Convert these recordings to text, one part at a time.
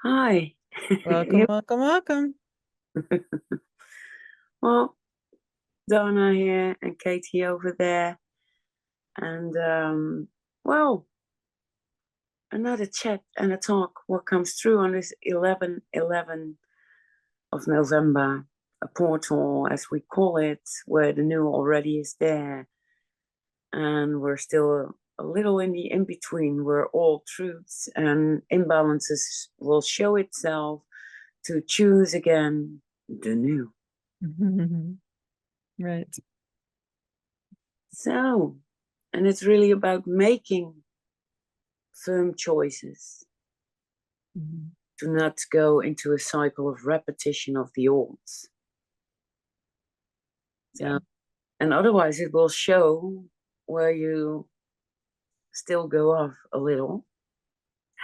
Hi. Welcome, welcome, welcome. Well, Donna here and Katie over there. And well, another chat and a talk. What comes through on this 11/11 of November, a portal as we call it, where the new already is there. And we're still a little in the in-between where all truths and imbalances will show itself to choose again the new. Right. So, and it's really about making firm choices Mhm. to not go into a cycle of repetition of the olds. Yeah. So, and otherwise, it will show where you still go off a little,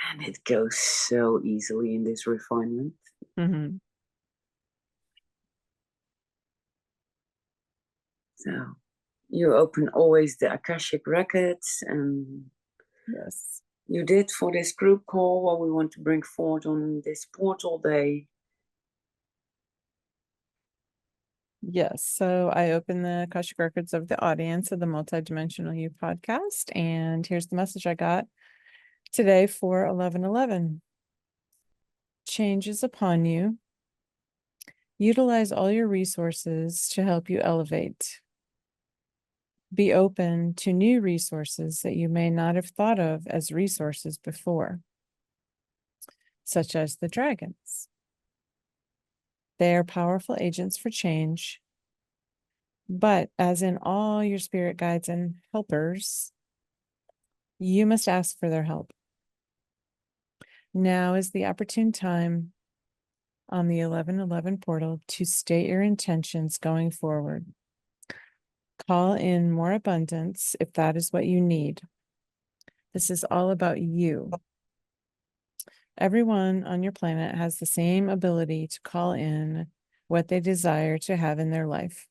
and it goes so easily in this refinement. Mhm. So, you open always the Akashic Records, and Yes. you did for this group call what we want to bring forward on this portal day. Yes. So I opened the Akashic Records of the audience of the Multidimensional You podcast, and here's the message I got today for 11/11. Change is upon you. Utilize all your resources to help you elevate. Be open to new resources that you may not have thought of as resources before, such as the dragons. They are powerful agents for change. But as in all your spirit guides and helpers, you must ask for their help. Now is the opportune time on the 11/11 portal to state your intentions going forward. Call in more abundance if that is what you need. This is all about you. Everyone on your planet has the same ability to call in what they desire to have in their life.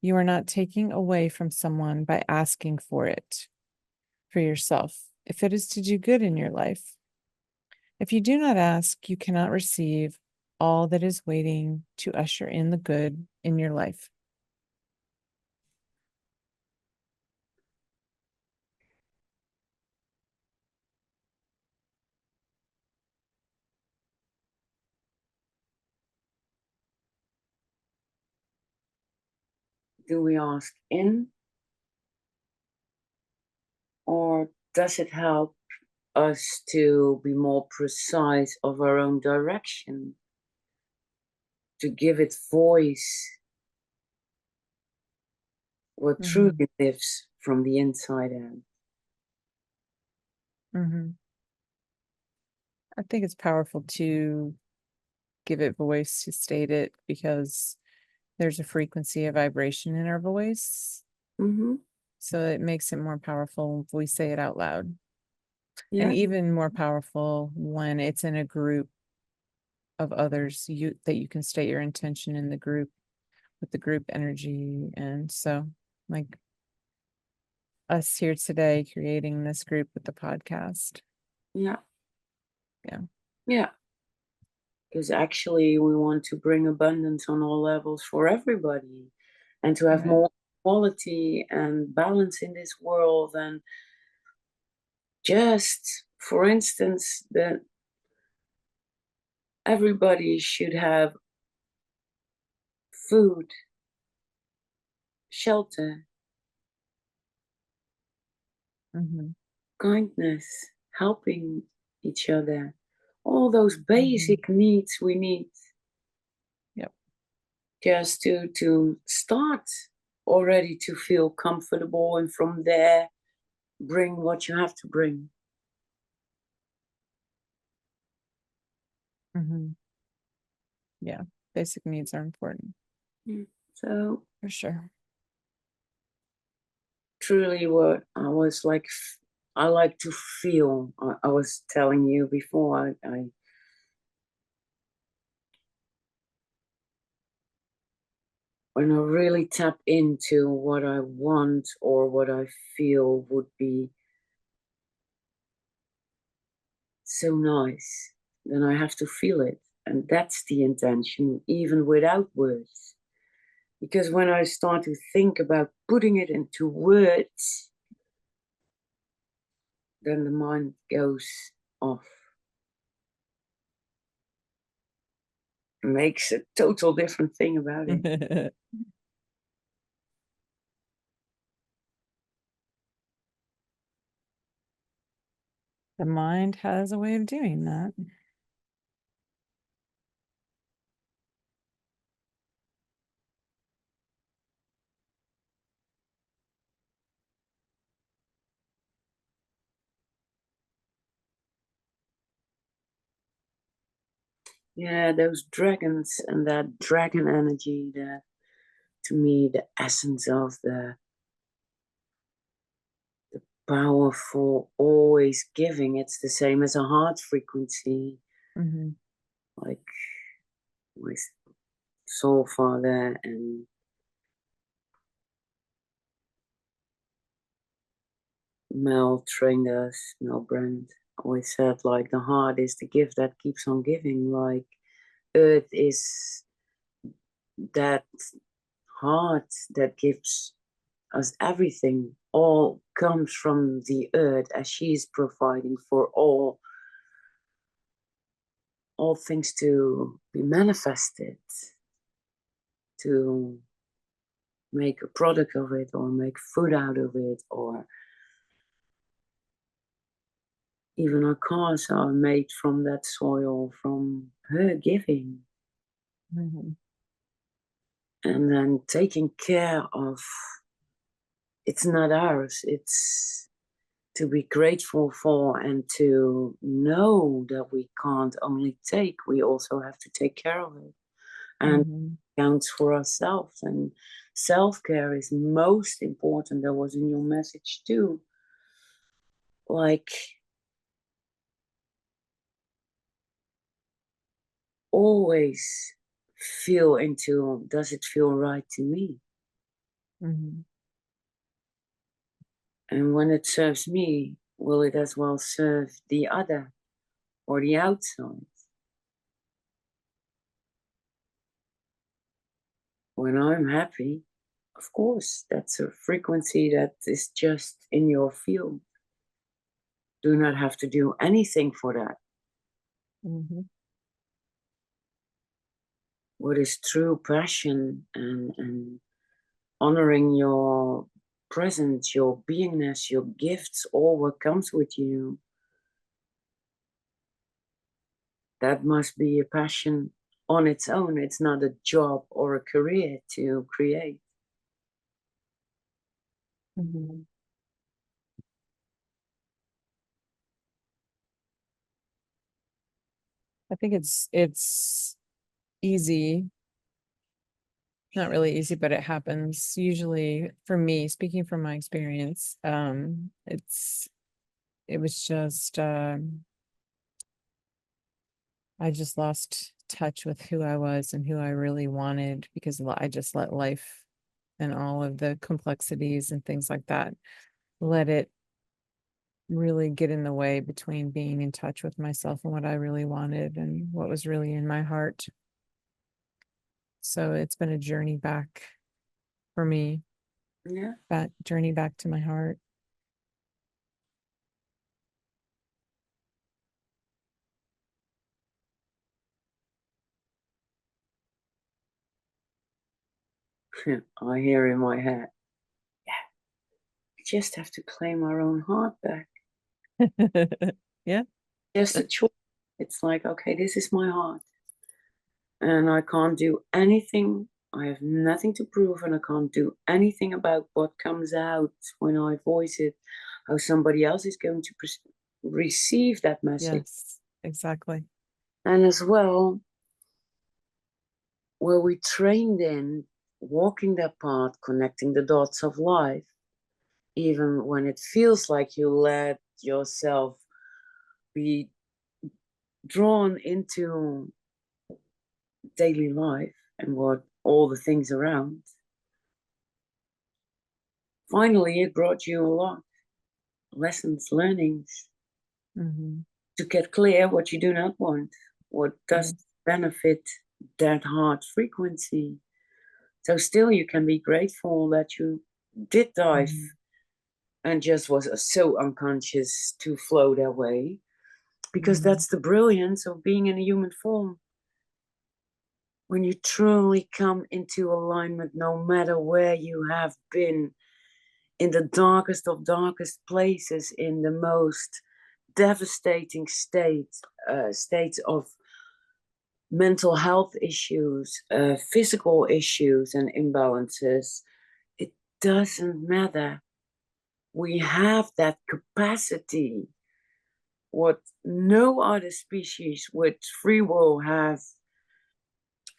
You are not taking away from someone by asking for it for yourself, if it is to do good in your life. If you do not ask, you cannot receive all that is waiting to usher in the good in your life. Do we ask in, or does it help us to be more precise of our own direction, to give it voice, what Mm-hmm. truly lives from the inside out? Mm-hmm. I think it's powerful to give it voice, to state it, because there's a frequency of vibration in our voice. Mm-hmm. So it makes it more powerful if we say it out loud. And Yeah, even more powerful when it's in a group of others, that you can state your intention in the group with the group energy. And so, like us here today creating this group with the podcast. yeah, Yeah. yeah. Because actually, we want to bring abundance on all levels for everybody and to have Right. more quality and balance in this world. And just, for instance, that everybody should have food, shelter, Mm-hmm. kindness, helping each other, all those Mm-hmm. basic needs we need Yep. just to start already to feel comfortable, and from there bring what you have to bring. Mm-hmm. Yeah. Basic needs are important Yeah. So for sure. truly what I was like, I like to feel. I was telling you before, I when I really tap into what I want or what I feel would be so nice, then I have to feel it. And that's the intention, even without words. Because when I start to think about putting it into words, then the mind goes off. Makes a total different thing about it. The mind has a way of doing that. Yeah, those dragons and that dragon energy, that to me, the essence of the powerful, always giving. It's the same as a heart frequency. Mm-hmm. Like my soul father and Mel trained us, Mel Brand always said, like, the heart is the gift that keeps on giving. Like, earth is that heart that gives us everything. All comes from the earth as she is providing for all things to be manifested, to make a product of it or make food out of it, or even our cars are made from that soil, from her giving. Mm-hmm. And then taking care of, it's not ours, it's to be grateful for and to know that we can't only take, we also have to take care of it. And counts for ourselves. And self-care is most important. That was in your message too. Like, always feel into, does it feel right to me? Mm-hmm. And when it serves me, will it as well serve the other or the outside? When I'm happy, of course, that's a frequency that is just in your field. Do not have to do anything for that. Mm-hmm. What is true passion and honoring your presence, your beingness, your gifts, all what comes with you. That must be a passion on its own. It's not a job or a career to create. Mm-hmm. I think it's easy. Not really easy, but it happens usually for me, speaking from my experience. It was just I just lost touch with who I was and who I really wanted because I just let life and all of the complexities and things like that, let it really get in the way between being in touch with myself and what I really wanted and what was really in my heart. So it's been a journey back for me, Yeah. that journey back to my heart. I hear in my head, yeah, we just have to claim our own heart back. Yeah. Just a choice. It's like, okay, this is my heart. And I can't do anything. I have nothing to prove, and I can't do anything about what comes out when I voice it, how somebody else is going to receive that message. Yes, exactly. And as well, where we trained in walking that path, connecting the dots of life, even when it feels like you let yourself be drawn into daily life and what all the things around. Finally, it brought you a lot lessons, learnings, Mm-hmm. to get clear what you do not want, what does benefit that heart frequency. So still you can be grateful that you did dive and just was so unconscious to flow that way, because that's the brilliance of being in a human form. When you truly come into alignment, no matter where you have been, in the darkest of darkest places, in the most devastating states of mental health issues, physical issues and imbalances, it doesn't matter. We have that capacity, what no other species with free will have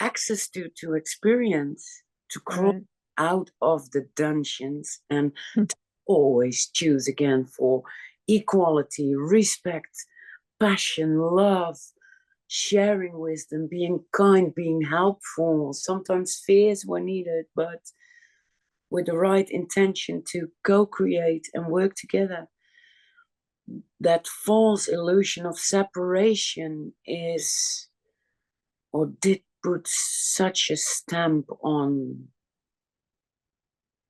access to experience, to crawl out of the dungeons and to always choose again for equality, respect, passion, love, sharing wisdom, being kind, being helpful, sometimes fears when needed, but with the right intention to co-create and work together. That false illusion of separation is, or did put such a stamp on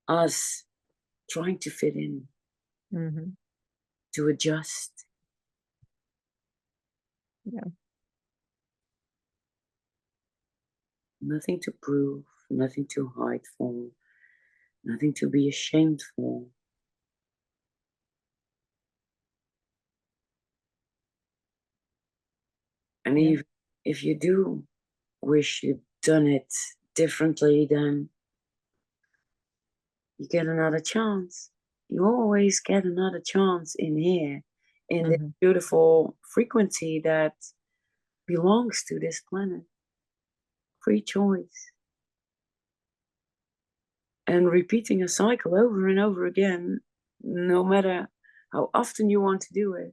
us trying to fit in, to adjust. Yeah. Nothing to prove, nothing to hide for, nothing to be ashamed for. And even if you do wish you'd done it differently, then you get another chance. You always get another chance in here, in this beautiful frequency that belongs to this planet. Free choice. And repeating a cycle over and over again, no matter how often you want to do it.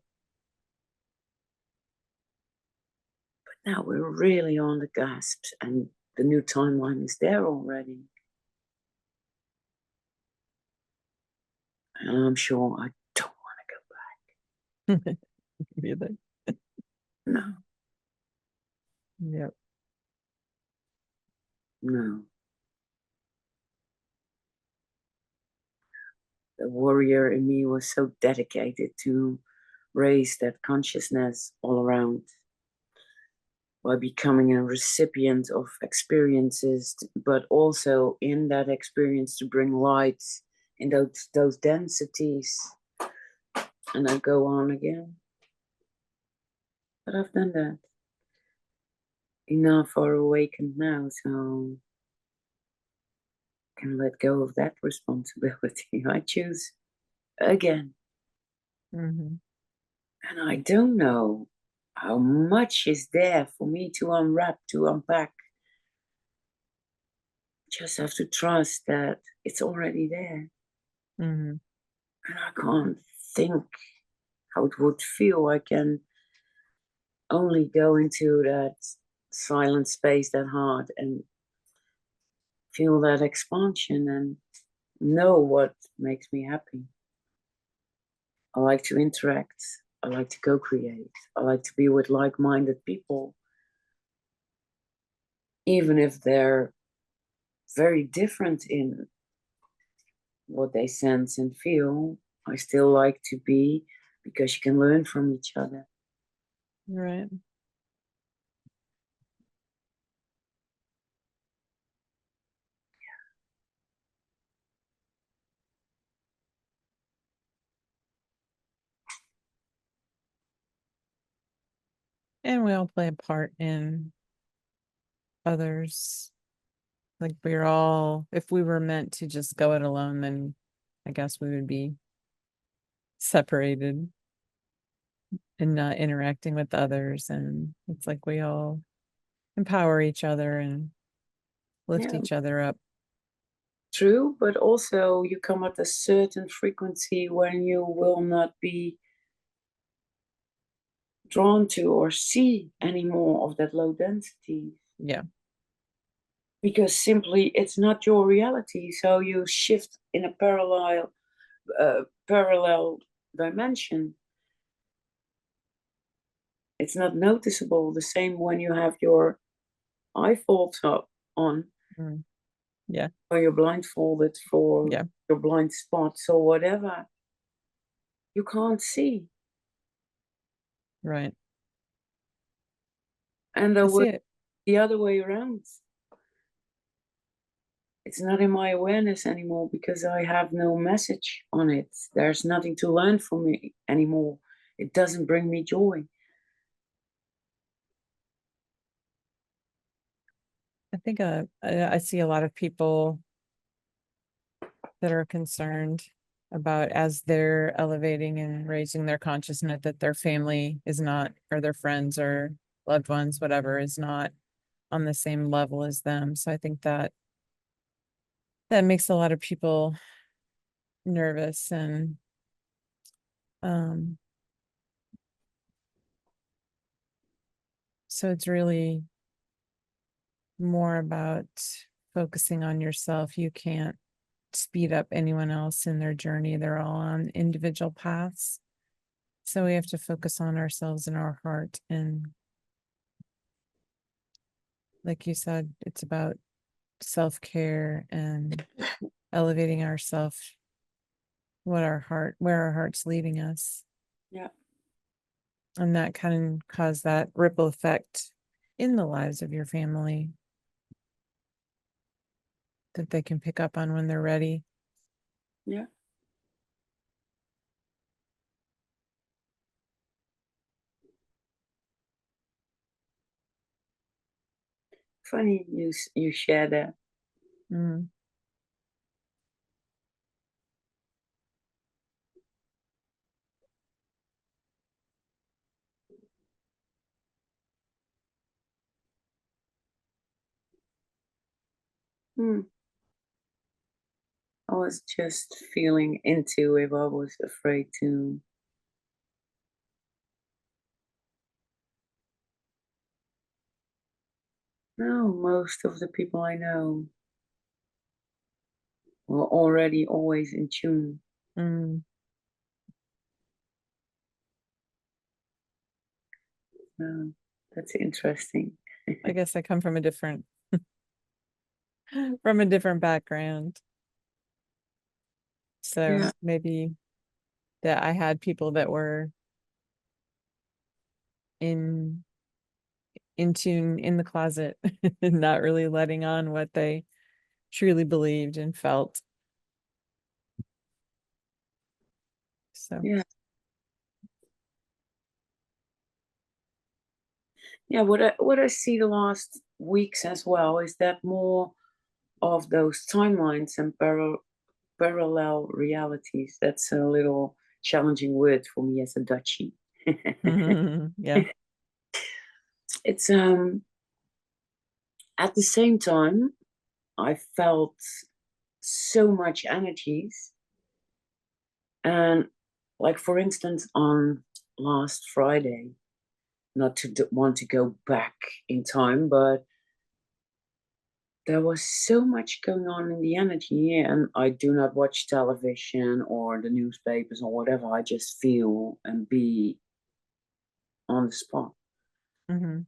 But now we're really on the gasps, and the new timeline is there already. And I'm sure I don't want to go back. Really? No. Yep. No. The warrior in me was so dedicated to raise that consciousness all around by becoming a recipient of experiences, but also in that experience to bring light in those densities. And I go on again. But I've done that. Enough are awakened now, so I can let go of that responsibility. I choose again. And I don't know how much is there for me to unwrap, to unpack. Just have to trust that it's already there. And I can't think how it would feel. I can only go into that silent space, that heart, and feel that expansion and know what makes me happy. I like to interact. I like to co-create. I like to be with like-minded people. Even if they're very different in what they sense and feel, I still like to be, because you can learn from each other. Right. And we all play a part in others. Like we're all, if we were meant to just go it alone, then I guess we would be separated and not interacting with others. And it's like we all empower each other and lift each other up. True, but also you come at a certain frequency when you will not be drawn to or see any more of that low density. Yeah. Because simply it's not your reality. So you shift in a parallel dimension. it's not noticeable. The same when you have your eyeballs up on, Yeah. or you're blindfolded for Yeah. your blind spots or whatever. You can't see. Right. And I there see was it. the other way around. It's not in my awareness anymore because I have no message on it. There's nothing to learn from me anymore. It doesn't bring me joy. I think I see a lot of people that are concerned about, as they're elevating and raising their consciousness, that their family is not, or their friends or loved ones, whatever, is not on the same level as them. So I think that makes a lot of people nervous, and so it's really more about focusing on yourself. You can't speed up anyone else in their journey. They're all on individual paths. So we have to focus on ourselves and our heart. And like you said, it's about self-care and elevating ourselves, where our heart's leading us. Yeah. And that can cause that ripple effect in the lives of your family that they can pick up on when they're ready. Yeah. Funny you share that. Mm. Hmm. I was just feeling into if I was afraid to. No, most of the people I know were already always in tune. Mm. That's interesting. I guess I come from a different from a different background. So Yeah. maybe that I had people that were in tune in the closet, not really letting on what they truly believed and felt. So Yeah. Yeah. What I see the last weeks as well is that more of those timelines and parallel realities. That's a little challenging word for me as a Dutchie. yeah. It's at the same time I felt so much energies, and like for instance on last Friday, not to want to go back in time, but there was so much going on in the energy, and I do not watch television or the newspapers or whatever. I just feel and be on the spot. Mm-hmm.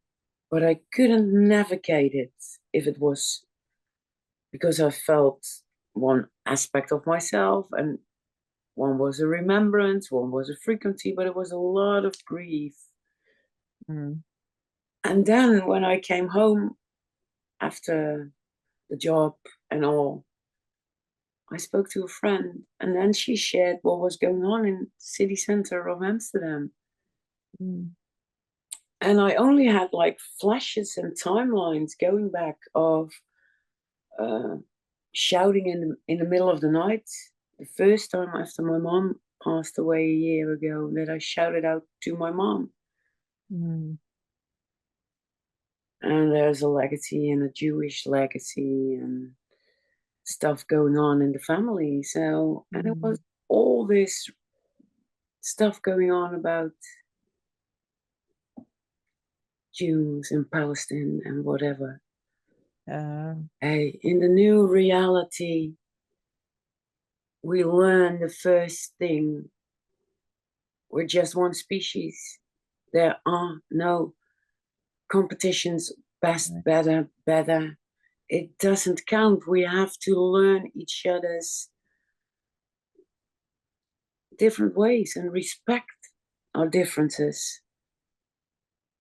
But I couldn't navigate it if it was because I felt one aspect of myself, and one was a remembrance, one was a frequency, but it was a lot of grief. Mm-hmm. And then when I came home after the job and all, I spoke to a friend, and then she shared what was going on in the city center of Amsterdam. Mm-hmm. And I only had like flashes and timelines going back of uh, shouting in the middle of the night. The first time after my mom passed away a year ago, that I shouted out to my mom. Mm-hmm. And there's a legacy and a Jewish legacy and stuff going on in the family. So, and it was all this stuff going on about Jews and Palestine and whatever. Hey, in the new reality, we learn the first thing: we're just one species. There are no competitions, best, better, better. It doesn't count. We have to learn each other's different ways and respect our differences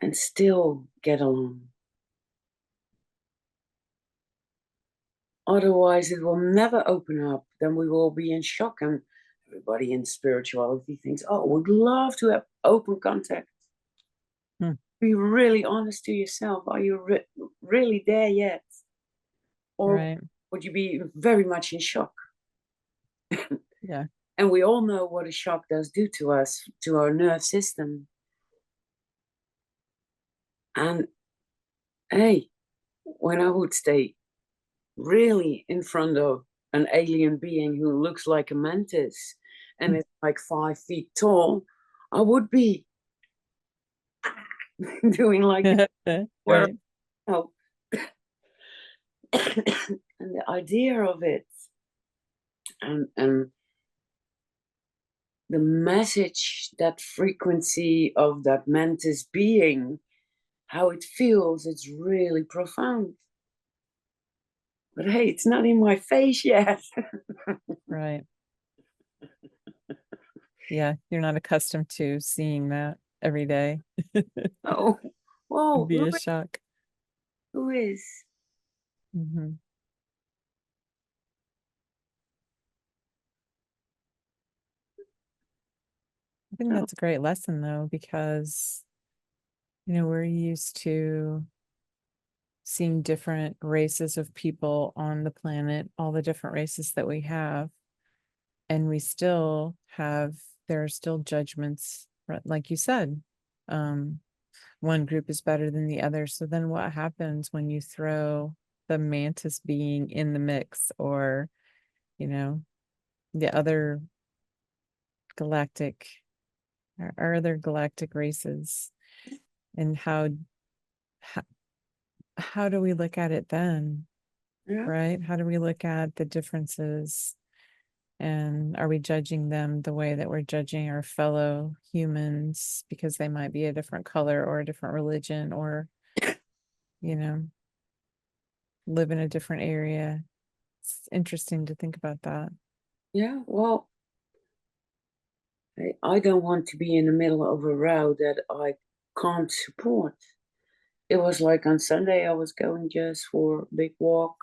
and still get along. Otherwise, it will never open up. Then we will be in shock, and everybody in spirituality thinks, oh, would love to have open contact. Be really honest to yourself. Are you really there yet? Or would you be very much in shock? Yeah. And we all know what a shock does do to us, to our nerve system. And hey, when I would stay really in front of an alien being who looks like a mantis and is like 5 feet tall, I would be doing like right. Oh. And the idea of it and the message, that frequency of that mantis being, how it feels, it's really profound. But hey, it's not in my face yet. Right. Yeah, you're not accustomed to seeing that every day. Oh, whoa. It'd be a shock. Who is? Mm-hmm. I think that's a great lesson, though, because, you know, we're used to seeing different races of people on the planet, all the different races that we have. And we still have, there are still judgments, like you said. One group is better than the other. So then what happens when you throw the mantis being in the mix, or, you know, the other galactic or other galactic races, and how do we look at it then? Yeah. Right? How do we look at the differences? And are we judging them the way that we're judging our fellow humans because they might be a different color or a different religion, or, you know, live in a different area? It's interesting to think about that. Yeah, well, I don't want to be in the middle of a row that I can't support. It was like on Sunday, I was going just for a big walk,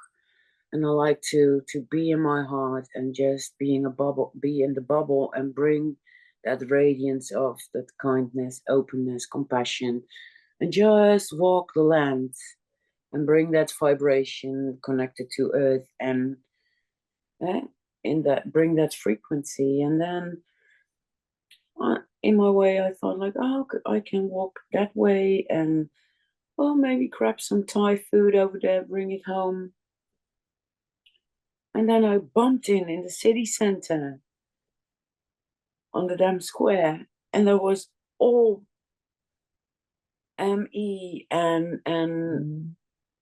and I like to be in my heart and just be in the bubble and bring that radiance of that kindness, openness, compassion, and just walk the land and bring that vibration connected to earth and in that bring that frequency. And then in my way, I thought like, oh, I can walk that way and maybe grab some Thai food over there, bring it home. And then I bumped in the city center on the damn square, and there was all ME and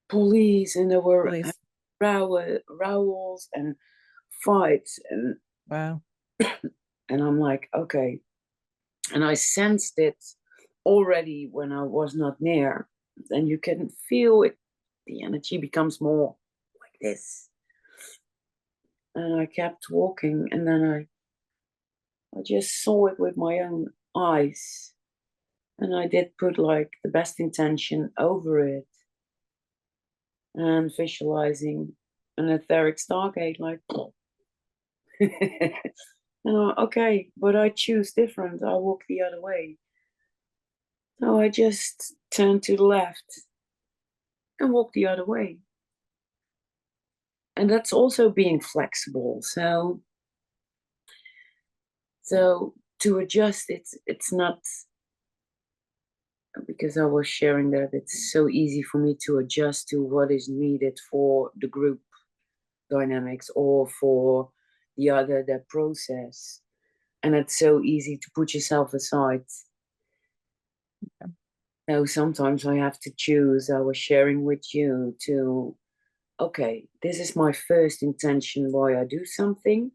police, and there were rowels and fights, and wow. And I'm like, okay. And I sensed it already when I was not near. Then you can feel it. The energy becomes more like this. And I kept walking, and then I just saw it with my own eyes. And I did put like the best intention over it and visualizing an etheric stargate, like, okay, but I choose different. I walk the other way. So I just turned to the left and walk the other way. And that's also being flexible. So to adjust, it's not, because I was sharing that it's so easy for me to adjust to what is needed for the group dynamics or for the other, that process. And it's so easy to put yourself aside. Yeah. So sometimes I have to choose. I was sharing with you to, okay, this is my first intention why I do something,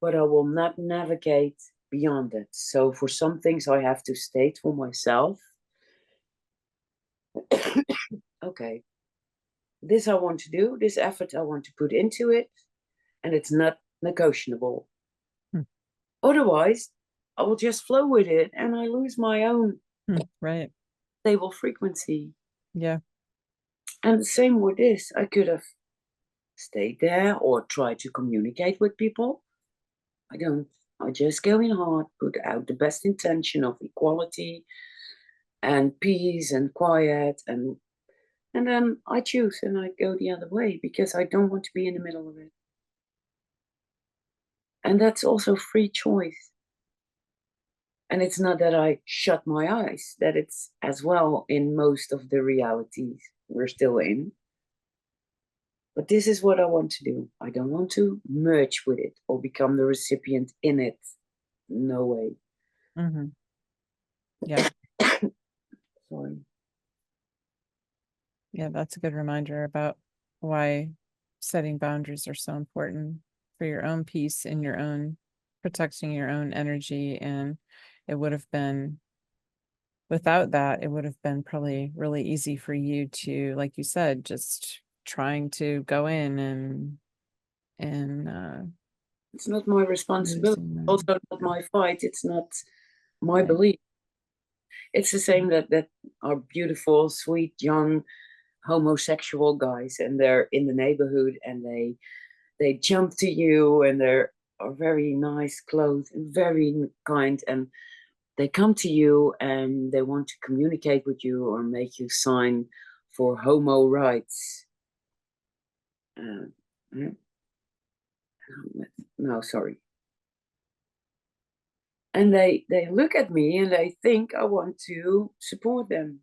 but I will not navigate beyond that. So for some things I have to state for myself, okay, this I want to do, this effort I want to put into it, and it's not negotiable. Otherwise, I will just flow with it and I lose my own right. stable frequency. Yeah. And the same with this. I could have stayed there or tried to communicate with people. I don't. I just go in hard, put out the best intention of equality and peace and quiet, and then I choose and I go the other way because I don't want to be in the middle of it. And that's also free choice. And it's not that I shut my eyes, that it's as well in most of the realities we're still in. But this is what I want to do. I don't want to merge with it or become the recipient in it. No way. Mm-hmm. Yeah. Sorry. Yeah, that's a good reminder about why setting boundaries are so important for your own peace and your own protecting your own energy. And it would have been without that, it would have been probably really easy for you to, like you said, just trying to go in and It's not my responsibility. Also not my fight. It's not my right. belief. It's the same that are beautiful, sweet, young homosexual guys, and they're in the neighborhood and they jump to you and they're are very nice clothes and very kind, and they come to you and they want to communicate with you or make you sign for homo rights. No, sorry. And they look at me and they think I want to support them.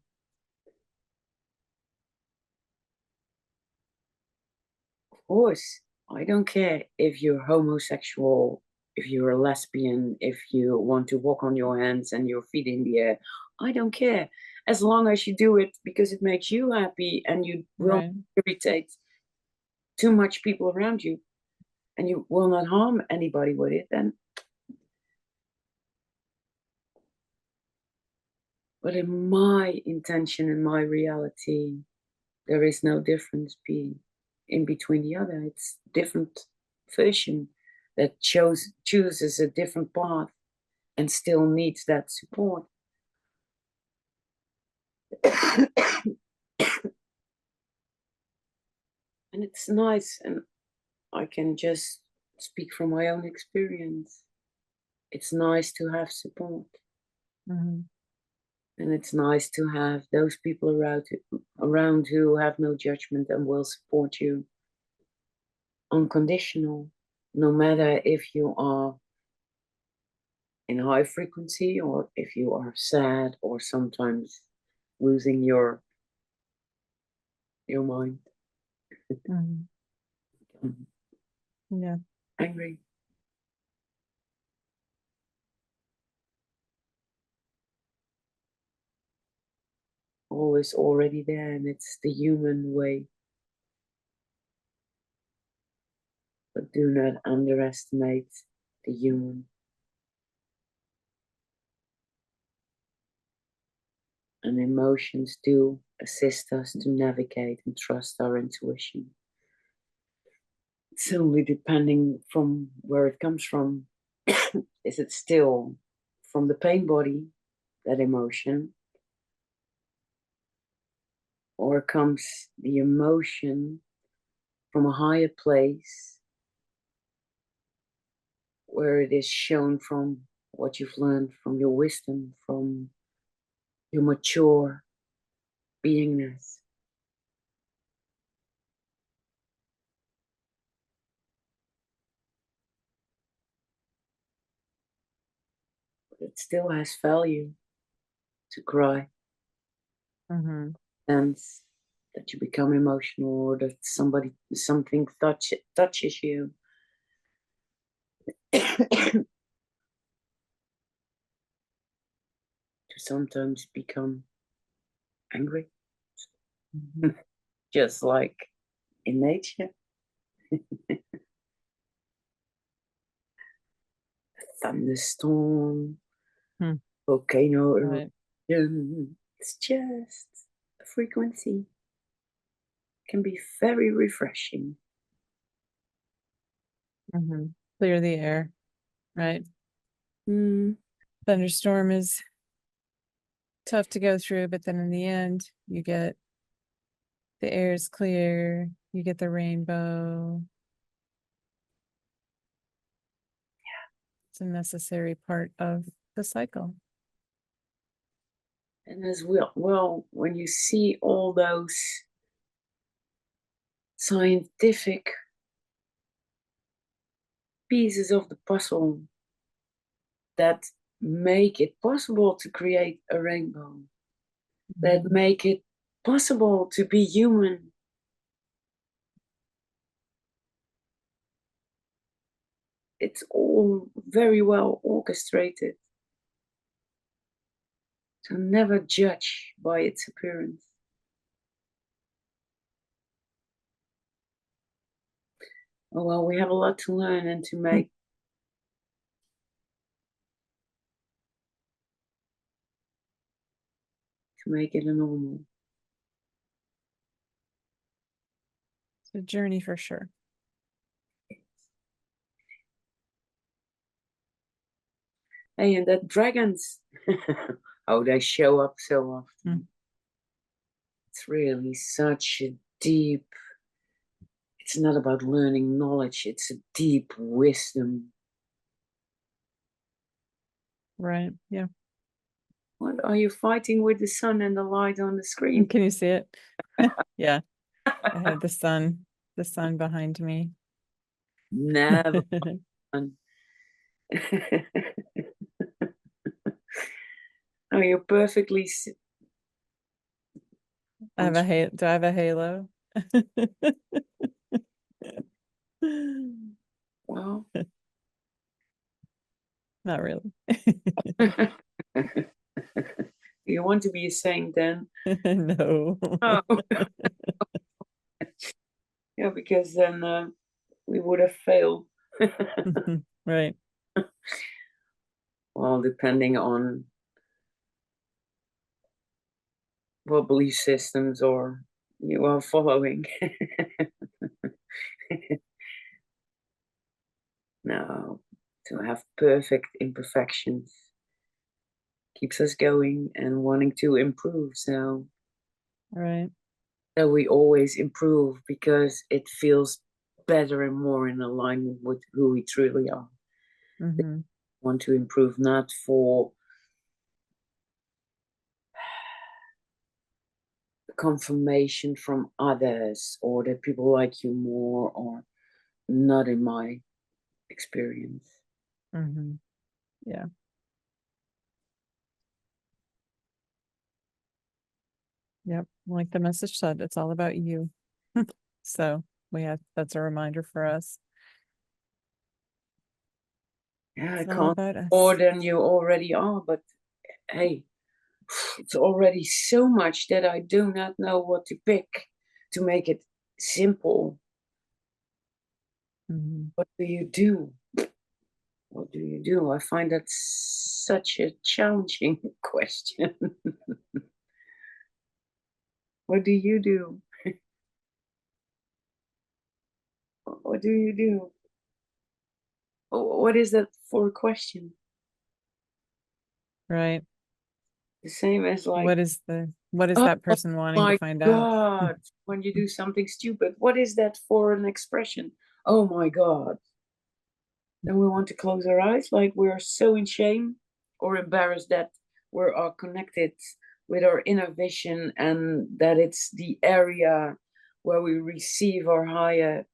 Of course, I don't care if you're homosexual, if you're a lesbian, if you want to walk on your hands and your feet in the air. I don't care. As long as you do it because it makes you happy and you will Right. not irritate too much people around you and you will not harm anybody with it, then. But in my intention, in my reality, there is no difference in between the other. It's different version that chooses a different path and still needs that support. And it's nice, and I can just speak from my own experience. It's nice to have support. Mm-hmm. And it's nice to have those people around who have no judgment and will support you unconditional, no matter if you are in high frequency or if you are sad or sometimes losing your mind. Mm-hmm. Yeah. Angry. Always already there, and it's the human way. But do not underestimate the human. And emotions do assist us to navigate and trust our intuition. It's only depending from where it comes from. Is it still from the pain body, that emotion? Or comes the emotion from a higher place where it is shown from what you've learned, from your wisdom, from your mature beingness? But it still has value to cry. Mm-hmm. And that you become emotional or that something touches you. To sometimes become angry. Mm-hmm. Just like in nature. thunderstorm, Hmm. volcano Right. eruption. It's just a frequency. Can be very refreshing. Clear the air, right? Mm. Thunderstorm is tough to go through, but then in the end, you get the air is clear, you get the rainbow. It's a necessary part of the cycle. And as well, when you see all those scientific pieces of the puzzle that make it possible to create a rainbow, that make it possible to be human, it's all very well orchestrated. So never judge by its appearance. Oh well, we have a lot to learn and to make it a normal. It's a journey for sure. Hey, and that dragons, oh, they show up so often. It's really such a deep, it's not about learning knowledge, it's a deep wisdom. Right, yeah. What are you fighting with the sun and the light on the screen? Can you see it? Yeah, I have the sun behind me. Never. Oh, you're perfectly. I have a do I have a halo? Well, not really. You want to be a saint then? No. Oh. Yeah, because then we would have failed. Right. Well, depending on what belief systems or you are following. No, to have perfect imperfections keeps us going and wanting to improve. So Right. that we always improve because it feels better and more in alignment with who we truly are. Want to improve not for confirmation from others or that people like you more, or not in my experience. Yeah. Yep. Like the message said, it's all about you. So that's a reminder for us. Yeah, It's I all can't about us. more than you already are, but hey, it's already so much that I do not know what to pick to make it simple. What do you do? What do you do? I find that such a challenging question. What do you do? What do you do? What is that for a question? Right. The same as like, what is oh that person wanting to my find out? God, when you do something stupid, what is that for an expression? Oh my God. Then we want to close our eyes like we're so in shame or embarrassed that we are connected with our inner vision and that it's the area where we receive our higher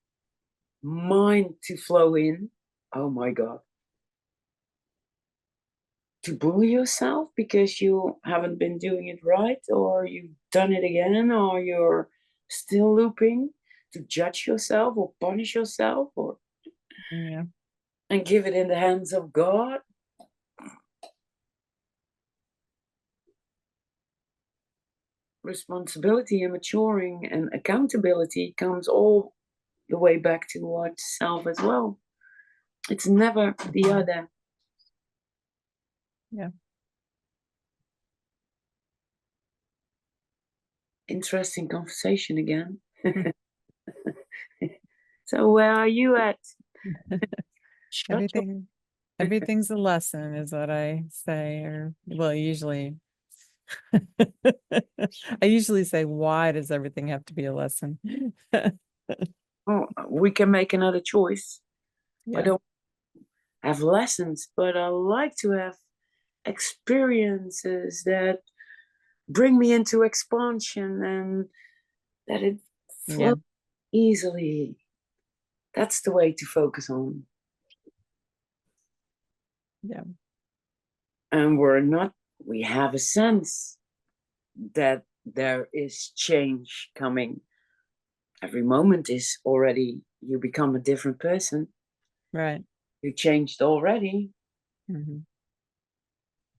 mind to flow in. Oh my God. To bully yourself because you haven't been doing it right, or you've done it again, or you're still looping, to judge yourself or punish yourself, or Yeah. and give it in the hands of God. Responsibility and maturing and accountability comes all the way back to what self as well. It's never the other. Yeah. Interesting conversation again. So where are you at? Shut up. Everything's a lesson is what I say, or well, usually I usually say, why does everything have to be a lesson? Oh, we can make another choice. I Yeah. don't have lessons, but I like to have experiences that bring me into expansion and that it Yeah. flows easily. That's the way to focus on. Yeah. And we have a sense that there is change coming. Every moment is already, you become a different person. Right. You changed already, Mm-hmm.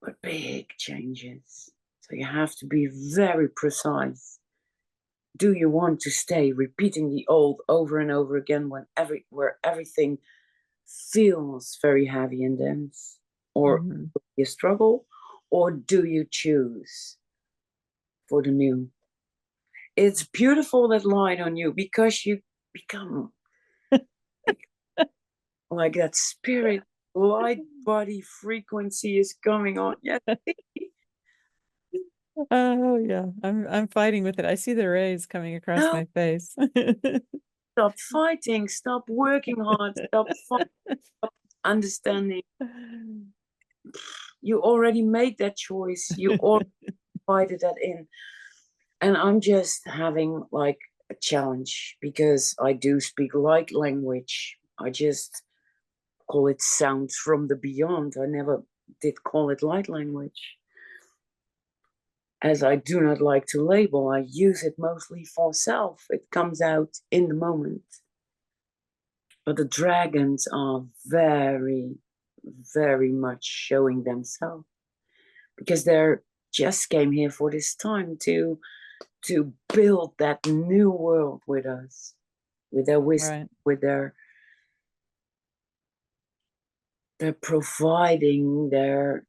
but big changes. So you have to be very precise. Do you want to stay repeating the old over and over again where everything feels very heavy and dense? Or Mm-hmm. you struggle? Or do you choose for the new? It's beautiful, that light on you, because you become like that spirit light body frequency is coming on. Yeah. Oh yeah. I'm fighting with it. I see the rays coming across No, my face. stop fighting, stop working hard, stop understanding. You already made that choice. You already invited that in. And I'm just having like a challenge because I do speak light language. I just call it sounds from the beyond. I never did call it light language. As I do not like to label, I use it mostly for self. It comes out in the moment. But the dragons are very, very much showing themselves because they're just came here for this time to build that new world with us, with their wisdom, Right. with their providing, their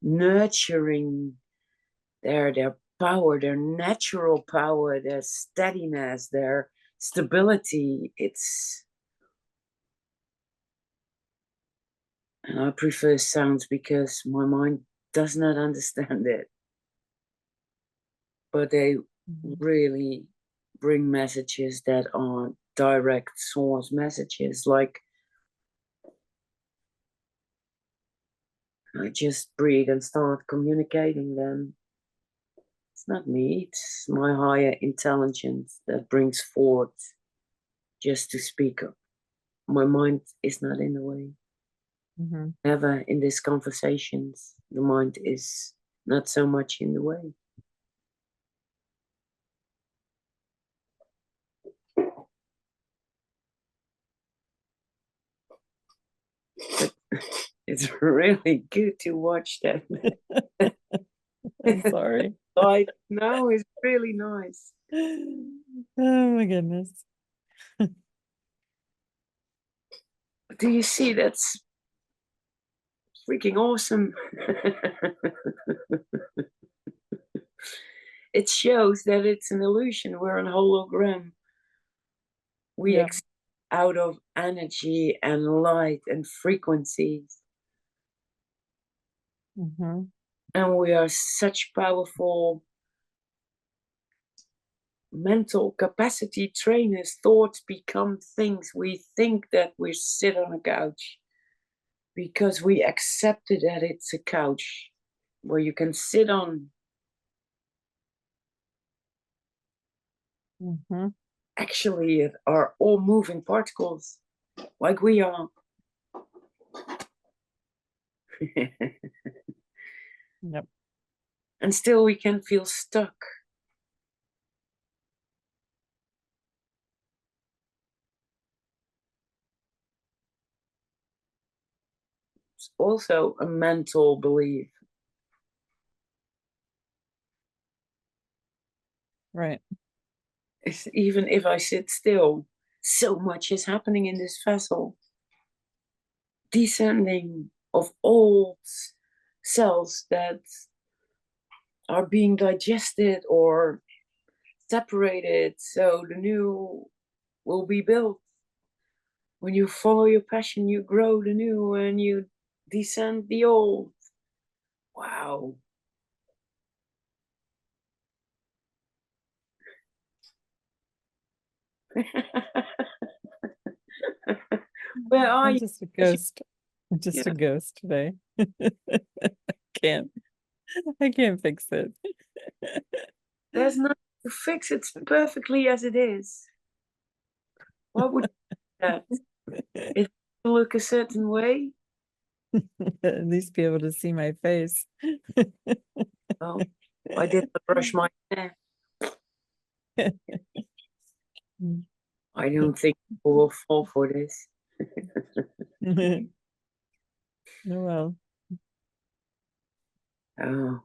nurturing, their power, their natural power, their steadiness, their stability. And I prefer sounds because my mind does not understand it. But they Mhm. really bring messages that are direct source messages. Like I just breathe and start communicating them. It's not me, it's my higher intelligence that brings forth just to speak up. My mind is not in the way. Mhm. Never in these conversations, the mind is not so much in the way. But it's really good to watch that. I'm sorry. Like now is really nice. Oh my goodness. Do you see that's freaking awesome? It shows that it's an illusion. We're an hologram. We Yeah. exist out of energy and light and frequencies. Mm-hmm. And we are such powerful mental capacity trainers. Thoughts become things. We think that we sit on a couch because we accepted that it's a couch where you can sit on. Mm-hmm. Actually, it are all moving particles like we are. Yep. And still we can feel stuck. It's also a mental belief. Right. It's, even if I sit still, so much is happening in this vessel. Descending, of old cells that are being digested or separated, so the new will be built. When you follow your passion, you grow the new and you descend the old. Wow. Where are I'm you? just a ghost. I'm just a Yeah, ghost today. Can't. I can't fix it. there's nothing to fix. It's perfectly as it is. Why would you do that? It will look a certain way. At least be able to see my face. Oh, I did not brush my hair. I don't think people will fall for this. Oh, well. Oh.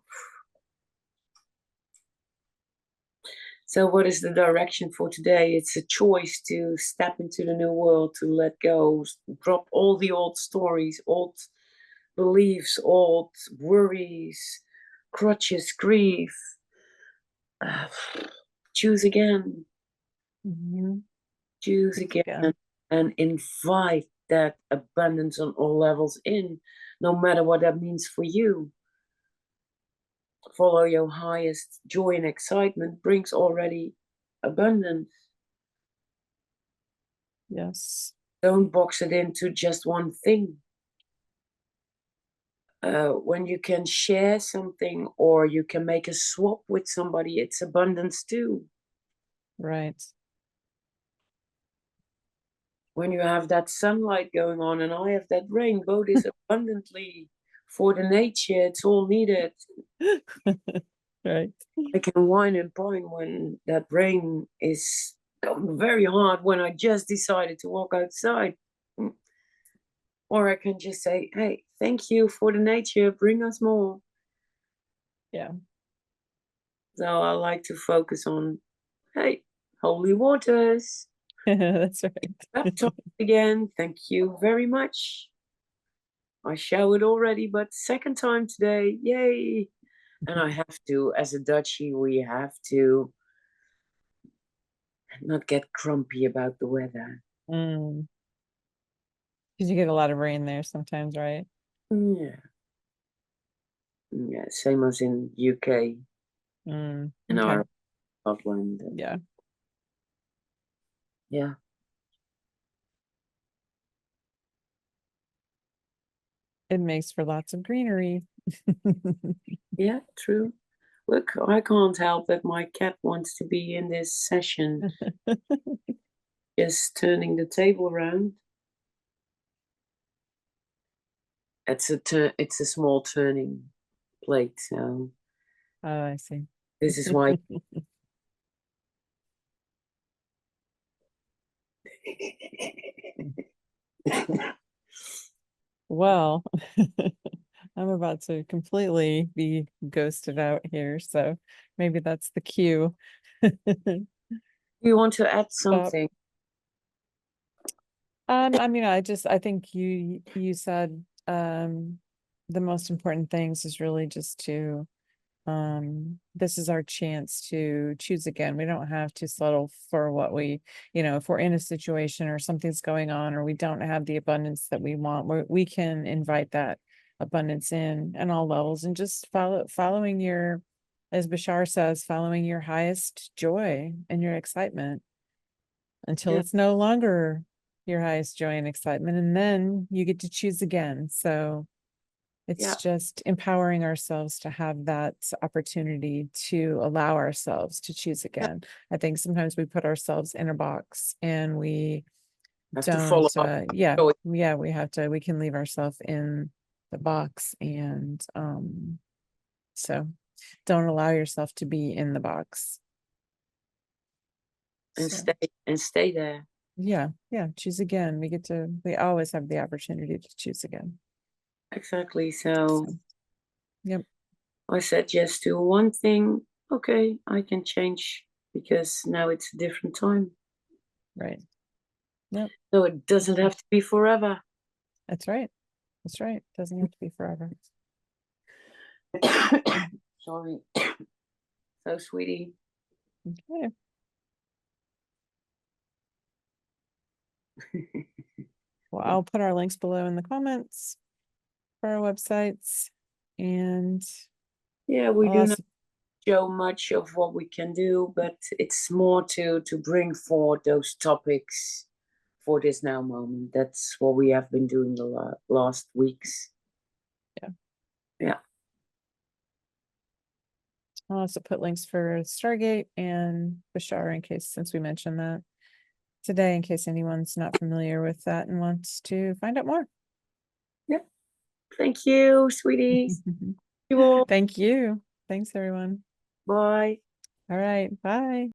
So what is the direction for today? It's a choice to step into the new world, to let go, drop all the old stories, old beliefs, old worries, crutches, grief. Uh, choose again, Mhm. choose Yes, again, and invite that abundance on all levels in, no matter what that means for you. Follow your highest joy and excitement brings already abundance. Yes. Don't box it into just one thing. When you can share something or you can make a swap with somebody, it's abundance too. Right. When you have that sunlight going on and I have that rain, both is abundantly for the nature, it's all needed. Right. I can whine and pine when that rain is going very hard when I just decided to walk outside. Or I can just say, hey, thank you for the nature, bring us more. Yeah. So I like to focus on, hey, holy waters, That's right. baptized again. Thank you very much. I showered already, but second time today, yay. And I have to, as a Dutchie, we have to not get grumpy about the weather. Mm. Because you get a lot of rain there sometimes, right? Yeah. Yeah, same as in UK Mm. and Okay. our Scotland. Yeah. Yeah. It makes for lots of greenery. Yeah, true. Look, I can't help that my cat wants to be in this session, just turning the table around. It's a small turning plate, so Oh, I see. this is why. Well, I'm about to completely be ghosted out here, so maybe that's the cue. You want to add Stop. something? I mean, I think you said the most important things is really just to this is our chance to choose again. We don't have to settle for what we, if we're in a situation or something's going on or we don't have the abundance that we want, we can invite that abundance in all levels and just following your, as Bashar says, following your highest joy and your excitement until Yeah, it's no longer your highest joy and excitement, and then you get to choose again. So it's yeah, just empowering ourselves to have that opportunity to allow ourselves to choose yeah. again. I think sometimes we put ourselves in a box and we Have to follow don't, up. we can leave ourselves in the box. And so don't allow yourself to be in the box. and So stay there. yeah, choose again. We always have the opportunity to choose again. Exactly. So So, yep, I said yes to one thing. Okay, I can change because now it's a different time. right. Yep, So it doesn't have to be forever. that's right. That's right. Doesn't have to be forever. Sorry. So, sweetie. Okay. Well, I'll put our links below in the comments for our websites. And Yeah, we I'll do not also, show much of what we can do, but it's more to bring forward those topics for this now moment. That's what we have been doing the last weeks. Yeah. Yeah. I'll also put links for Stargate and Bashar in case, since we mentioned that today, in case anyone's not familiar with that and wants to find out more. Yep. Thank you, sweeties. You all. Thank you. Thanks, everyone. Bye. All right. Bye.